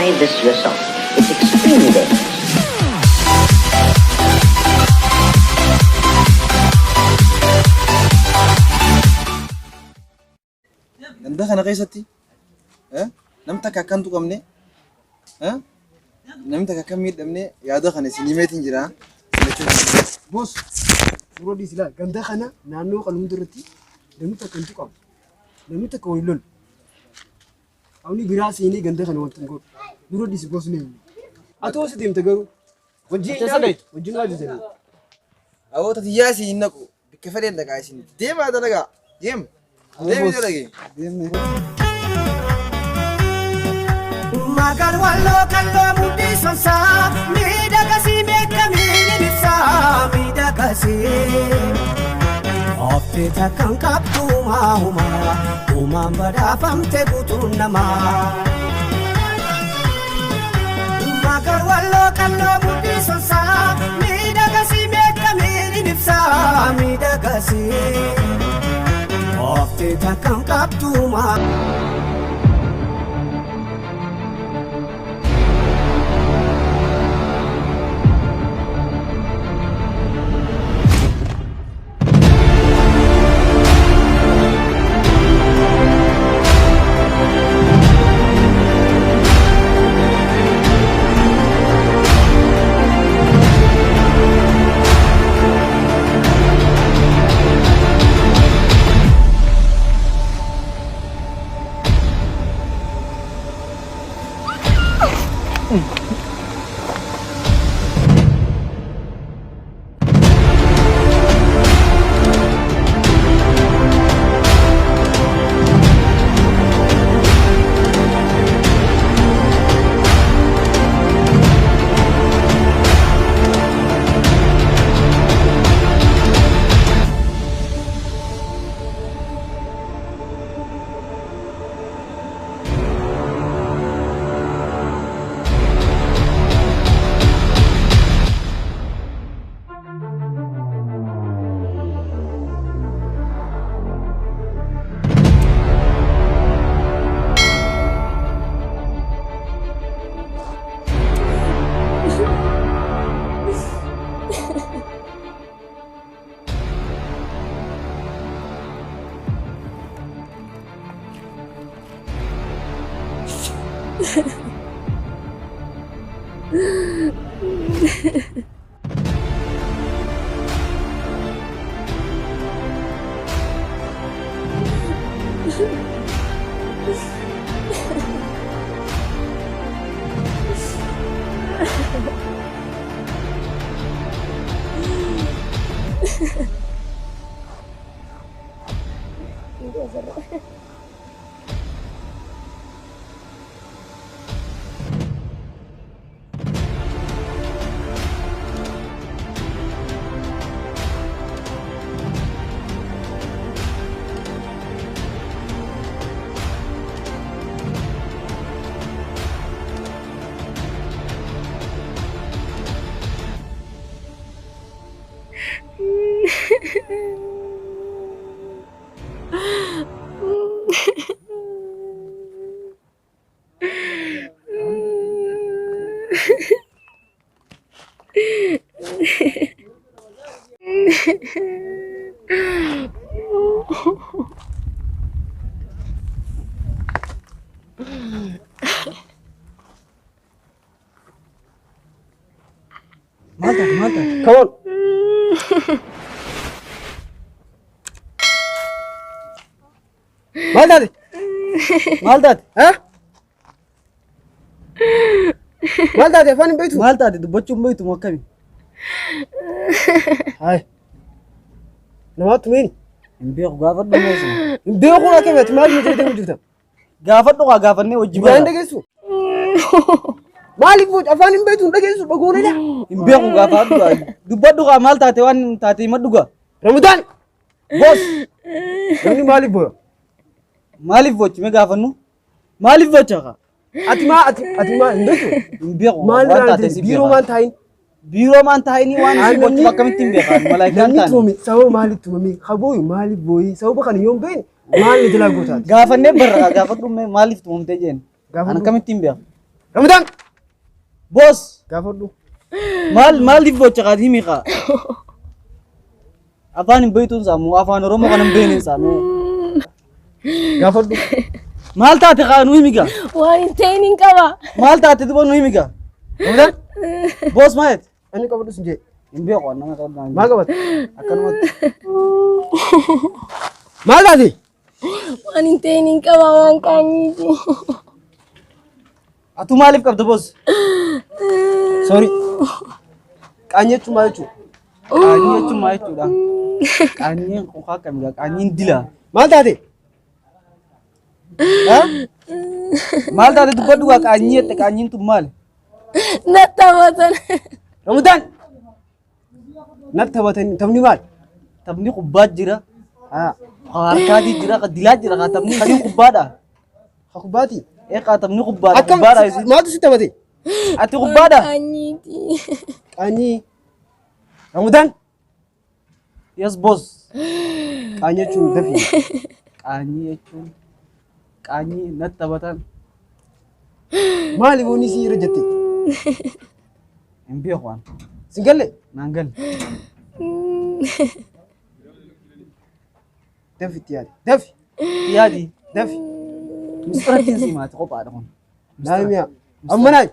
try this yourself. It's extremely dangerous. Ganda kana keessatti namni takka akkantu qabne namni takka akkam miidhamne yaada kana isin himeetiin jira. Boss, suuraa dhiisilaa ganda kana naannoo qaluu irratti namni takka hintu qabu. Namni takka waliin lolu. Awni biraa seenee ganda kana wanti hin godhu. Suuraa dhiisi boss ni. Atoo si deemte garuu wajjin waa jijjiirra. Awoota tiyyaa isin hin naqu bikka fedhe dhaqaa isin deemaa dalagaa deem deemee dalagee deemee. Magal wallo kallo mudi sonsa mida kasi mekami nitsa mida kasi ofte takkan kaptu uma bada famte butun nama magal wallo kallo mudi sonsa mida kasi mekami nitsa mida kasi ofte takkan kaptu Malta, come on. Malta, huh? Malta, afaan hin beektu. Maal taate dubbachuun beektu moo akkami? Hai. Namaatu miin. Hin beeku gaafadhu meeshaa. Hin beeku akkamitti maal nu jedhee hojjeta? Gaafadhu kaa gaafannee hojii Yaa hin dhageessu. Maaliif afaan hin beektu hin dhageessu dhagoolee? hin beeku gaafadhu dubbadhu kaa maal taate waan taate himadhu gaa. Ramadaan. Boss. Namni maaliif booya? Maaliif bochime gaafannu? Maaliif bocha kaa? Ati maa hin beektu? Hin beeku Maal taate biiroo maan taayin? Biiroo maan taa'inii waan isin bochu akkamitti hin beekan malaayikaan Namni taane. tuumi sababa maaliif tuumame? Habooyi maaliif booyi? Sababa kana yoon beekne maal ni jalaa gootaati? Gaafannee barra gaafadhu maaliif tuumamtee jeen? An akkamitti hin beeku? Ramadaan Boos, gaafadhu. maaliif bocha qaati himi qaa? Afaan hin beektuun saamu afaan Oromoo kan hin beekne saamu. Gaafadhu. Maal taate qaa nu himi gaa? Waan hin ta'in hin qaba. Maal taate duba nu himi gaa? Ramadaan Boos maayet? ani qabadhu sin jee. Hin beeku nama qabnaa. Maal qabata? Akkanumatti. Maal taate? Waan hin ta'in hin qaba waan qaanyiiti. Atu maaliif qabda boos? Sorry. Qaanyii jechuun maal jechuudha? Qaanyii jechuun maal jechuudha? Qaanyiin kun akkamiidha? Qaanyiin dila. Maal taate? Maal taate dubbadhu gaa qaanyii jette qaanyiin tun maali? Nattabatan. Ramadaan natti taphatanii taphni maal? Taphni kubbaa jira. Harkaatii jira, ka dilaa jira, ka taphni kanii kubbaadha. Haa kubbaati. Ka taphni kubbaadha. Akkam Kubbaadha isin. maaltu si taphate? Ati kubbaadha. Qaanyiiti. Qaanyii. Ramadaan Yes boss. qaanyii jechuun dafii. Qaanyii jechuun qaanyii natti taphatan Maali boonni si irra jette? hin beeku waan. Sin galle? Naan galle. Dafi itti yaadi. Dafi. Yaadi. Dafi. Misirratti si maati qophaadha kun. Naamiyaa. Amma naay.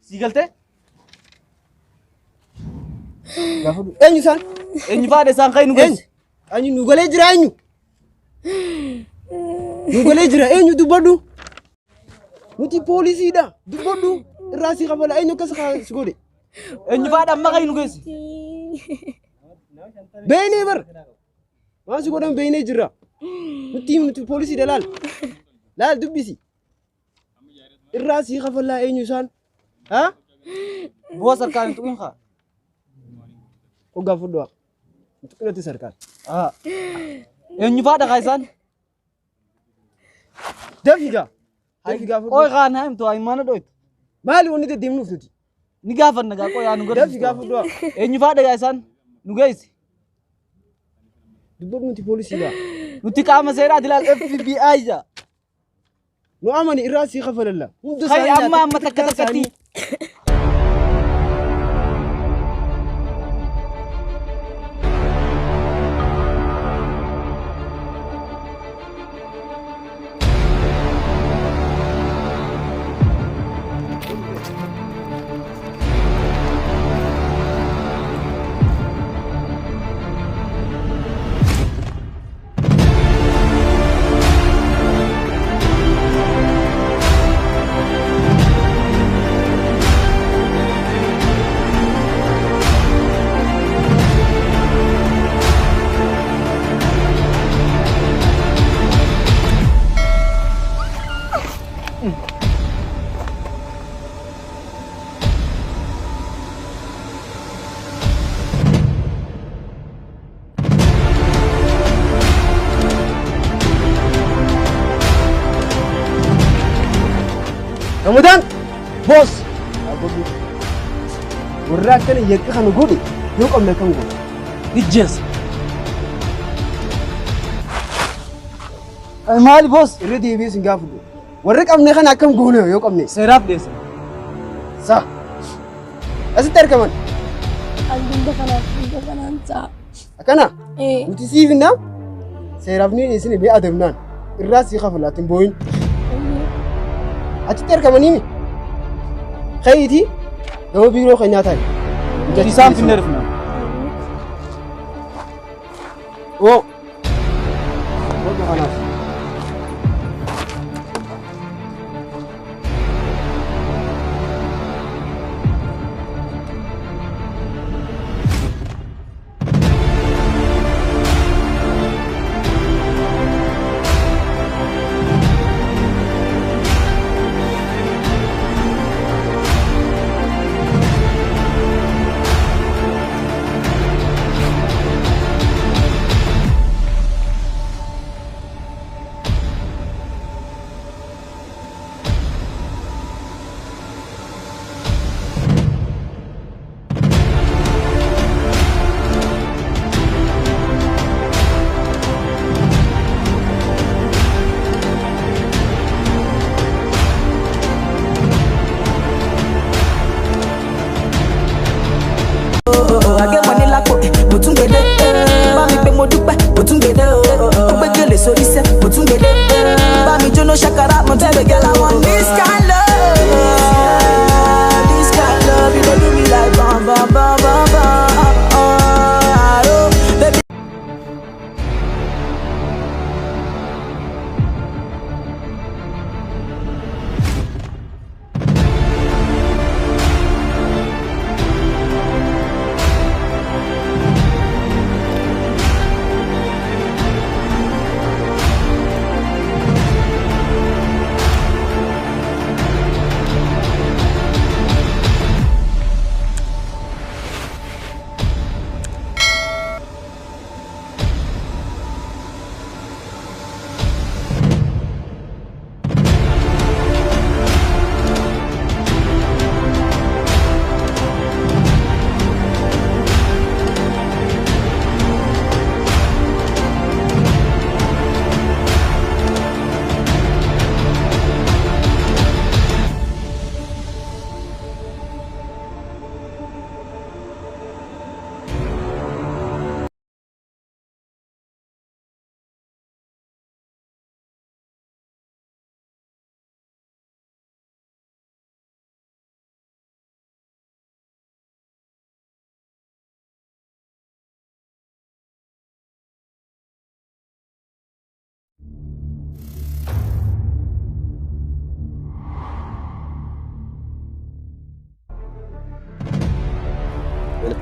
Si galtee? Gaafadhu. Eenyu isaan? Eenyu faadha isaan ka'e nu Eenyu? geesse? Eenyu nu galee jira eenyu? Nu galee jira eenyu dubbadhu? Nuti poolisiidha. Dubbadhu. Irraa si qabala eenyu akkas si godhe? Eenyu faadha amma ka'e nu geesse? Beeynee bar. Waan si godhan beeynee jirra. Nuti poolisiidha laal. Laal dubbisi. Irraa si qabala eenyu isaan? Haa? Boos harkaan hin tuqin kaa? Hoggaa fudhaa. Tuqinatti sarkaan. Eenyu faadha kaa isaan? Dafiigaa. Dafiigaa Qoy fudhaa. kaan haa himtu haa himaana dhoytu. Maali wanni deddeemnuuf nuti? Ni gaafanna gaa qoy haa nu Dafiigaa garsiisu. fudhaa. Eenyu faadha gaa isaan? Nu geesse. Dubbadhu nuti poolisiidha. Nuti qaama seeraa dilaal FBI jaa. Nu amani irraa si qabala. Hunda Kai amma takka takkatti. Ramadaan. Boos. Warra akkana yakka kana godhe yoo qabne kan godhe. Dijjees. Maali boos? Irra deebi'ee sin gaafadhu. Warra qabne kana akkam goone yoo qabne. Seeraaf deessa. Sa. Asitti argaman. Hunda kanaan ta'a. Akkana. Nuti siifinna seeraaf ni isin bee adamnaan irraa si qabalatin booyin. Achitti argamanii mi? Kayitii gama biiroo kan nyaatan. Isaan finne rifna. Oo. Wanta kanaaf.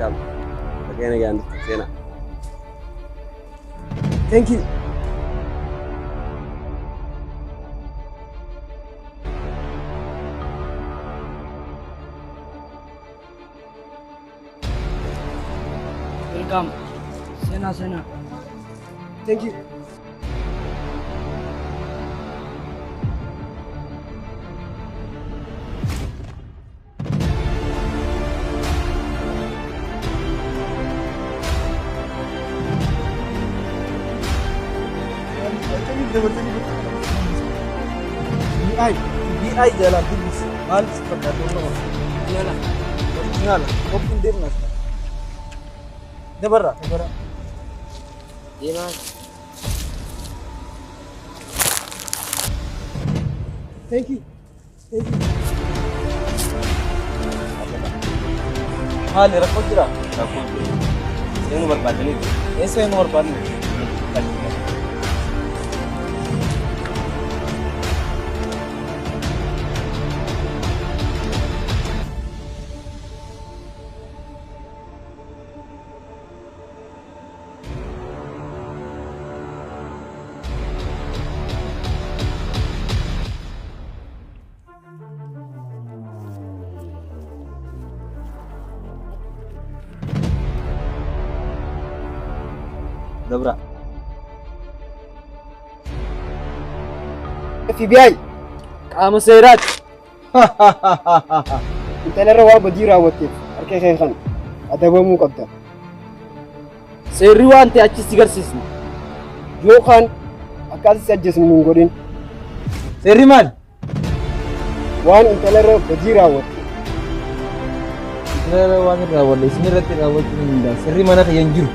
Welcome. Again again. Sena. Thank you. Welcome. Sena. Thank you. BI jalan tubus. Mal seperti itu. Iyalah. Original. Kopi dem mas. Debara. Iya mas. Thank you. Hal rakot jira. Takut. Yang nomor 4 ini. Ese nomor ban. Dobra. FBI. Qaama seeraat. Intalarra waa badii raawwatteef harka kee kan adabamuu qabda. Seerri waan ta'e achi si garsiisna. Yookaan akkaataa si ajjeesnu hin godhin Seerri maal? waan intalarra badii raawwatte. Seerri waan irraa walle isin irratti raawwachuu hin danda'a. Seerri mana kiyyan jiru.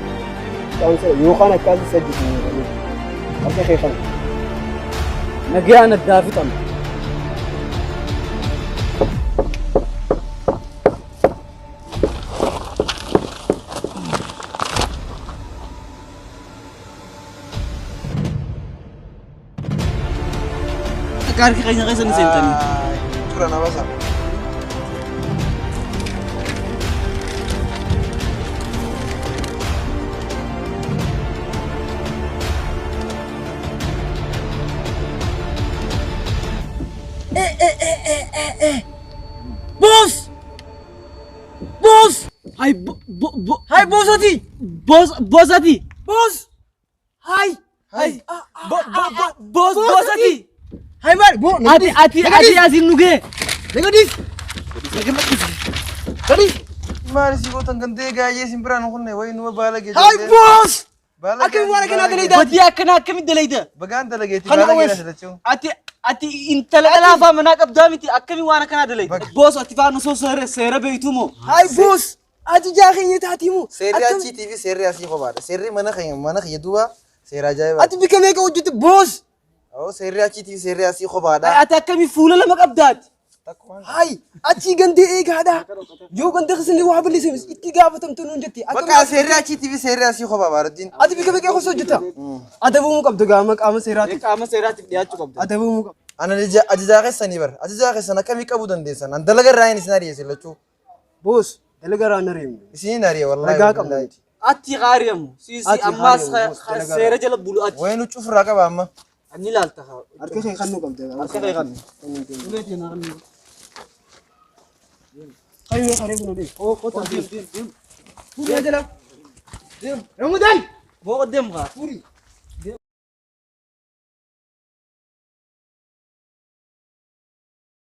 Yookaan akkaataa si ajjeesnu hin godhin harka kee kan. Nagaan addaa fixan. Harki keenya keessa ni seentanii. Tura na basa. Boss! Hai Hai bossati! Bossati! Boss! Hai! Bossati! Hai mal! Ati asin nuge! Gadis! Maali si gootan gantee gaayee simbiraan kunne wayi numa baala geejjibee. Hai boss! Baala Akkami waan akkanaa dalayda? Badii akkanaa akkami dalayda? Bagaan dalageeti Kana baala awwees. geejjibee jechuun. Ati intala laafaa manaa qabdaa miti akkami waan akkanaa dalayda? Boss ati faan osoo seera beeytu moo? Hai boss. Ati jaakeenya taatimu. Seerri achiitii fi seerri asii kophaadha. Seerri mana kiyya duuba seera ajaa'ibaadha. Ati bika meeqa hojjette boss. Oo seerri achiitii fi seerri asii kophaadha. Ati akkami fuula lama qabdaati? Hai achi gandee eegaadha. Yoo ganda keessanii waa balleessanis itti gaafatamtu nuun jetti. Bakka seerri achiitii fi seerri asii kophaa baardiin. Ati bika meeqa osoo hojjetta? Adabamuu qabdu qaama seeraatiif. Qaama seeraatiif dhiyaachuu qabda. Adabamuu qabdu. Ana ajajaa keessanii bara. Ajajaa keessan akkamii qabuu dandeessan? An dalaga irraa hin isin ari'eesse lachuu. Boss dalaga irraa hin ari'amne. Isin ari'e wallaahi. Ragaa qabna. Ati qaariyamu. Sisi ammaas seera jala bulu ati. Wayi nu cufurraa qaba amma. Ani laalta haa. Harka kee kan nu qabda. Harka kee kan. Kayu kare bunu deh. Oh, kota dim. Puri aja lah. Ramadan. Bawa dem ka. Puri.